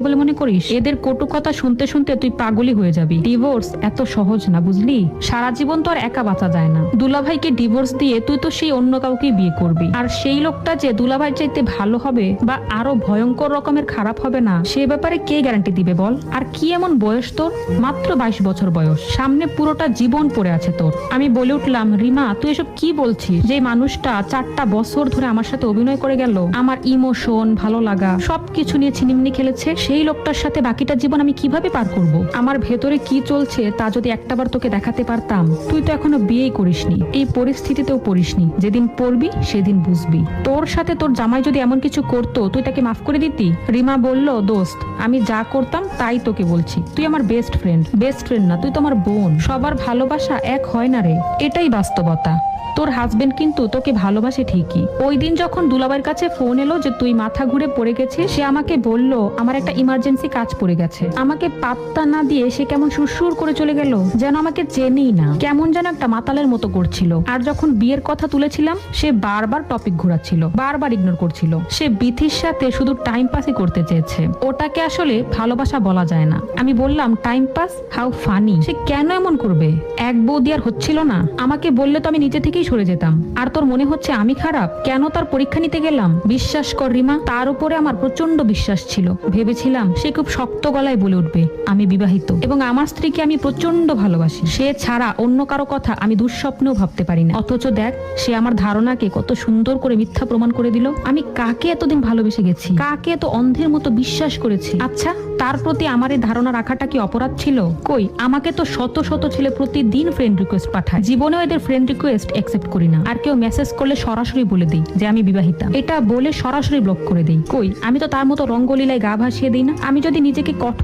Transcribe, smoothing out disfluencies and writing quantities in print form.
বলে মনে করিস? এদের কটু কথা শুনতে শুনতে তুই পাগলই হয়ে যাবি। ডিভোর্স এত সহজ না, বুঝলি? সারা জীবন তো আর একা বাঁচা যায় না। দুলাভাইকে ডিভোর্স দিয়ে তুই তো সেই অন্য কাউকে বিয়ে করবি, আর সেই লোকটা যে দুলাভাই চাইতে ভালো হবে বা আরো ভয়ঙ্কর রকমের খারাপ হবে না, সে ব্যাপারে কে গ্যারান্টি দিবে বল? আর কি এমন বয়স তোর? মাত্র 22 বছর বয়স, সামনে পুরোটা জীবন পড়ে আছে তোর। আমি বলে উঠলাম, রিমা তুই এসব কি বলছিস? যে মানুষটা 4টা বছর ধরে আমার সাথে অভিনয় করে গেল, আমার ইমোশন, ভালো লাগা সবকিছু নিয়ে ছিনিমিনি খেলেছে, সেই লোকটার সাথে বাকিটা জীবন আমি কিভাবে পার করব? আমার ভেতরে কি চলছে তা যদি একটাবার তোকে দেখাতে পারতাম। তুই তো এখনো বিয়েই করিসনি, এই পরিস্থিতিতেও পড়িসনি। যেদিন পড়বি সেদিন বুঝবি। তোর সাথে তোর জামাই যদি এমন কিছু করতো, তুই তাকে মাফ করে দিতি? রিমা বলল, দোস্ত আমি যা করতাম তাই তোকে বলছি। তুই আমার বেস্ট ফ্রেন্ড না, তুই তো আমার বোন। সবার ভালোবাসা এক হয় না রে, এটাই বাস্তবতা। তোর হাজবেন্ড কিন্তু তোকে ভালোবাসে ঠিকই। ওই দিন যখন দুলাভাইয়ের কাছে ফোন এলো যে তুই মাথা ঘুরে পড়ে গেছিস, সে আমাকে বলল আমার একটা ইমার্জেন্সি কাজ পড়ে গেছে। আমাকে পাত্তা না দিয়ে সে কেমন সুরসুর করে চলে গেল, যেন আমাকে চেনেই না, কেমন যেন একটা মাতালের মতো করছিল। আর যখন বিয়ের কথা তুলেছিলাম, সে বারবার টপিক ঘোরাচ্ছিল, বারবার ইগনোর করছিল। সে বিথির সাথে শুধু টাইম পাসই করতে চেয়েছে। ওটাকে আসলে ভালোবাসা বলা যায় না। আমি বললাম, টাইম পাস? How funny! সে কেন এমন করবে? এক বৌদি আর হচ্ছিল না? আমাকে বললে তো আমি নিজে থেকেই সরে যেতাম। আর তোর মনে হচ্ছে আমি খারাপ? কেন তার পরীক্ষা নিতে গেলাম? বিশ্বাস কর রিমা, তার উপরে আমার প্রচন্ড বিশ্বাস ছিল। ভেবেছিলাম সে খুব শক্ত গলায় বলে উঠবে আমি বিবাহিত এবং আমার স্ত্রীকে আমি প্রচন্ড ভালোবাসি। সে ছাড়া অন্য কারো কথা আমি দুঃস্বপ্নেও ভাবতে পারি না। অথচ দেখ, সে আমার ধারণাকে কত সুন্দর করে মিথ্যা প্রমাণ করে দিল। আমি কাকে এতদিন ভালোবেসে গেছি, কাকে এত অন্ধের মতো বিশ্বাস করেছি? আচ্ছা, তার প্রতি আমার এই ধারণা রাখাটা কি অপরাধ ছিল? কই, আমাকে তো শত শত ছেলে প্রতিদিন ফ্রেন্ড রিকোয়েস্ট পাঠায়। জীবনেও এদের ফ্রেন্ড রিকোয়েস্ট অ্যাকসেপ্ট করি না। আর কেউ মেসেজ করলে সরাসরি বলে দিই যে আমি বিবাহিতা, এটা বলে সরাসরি ব্লক করে দিই। কই, আমি তো তার মতো রঙ্গলীলায় গা ভাসিয়ে দিই না। আমি যদি নিজেকে কঠোর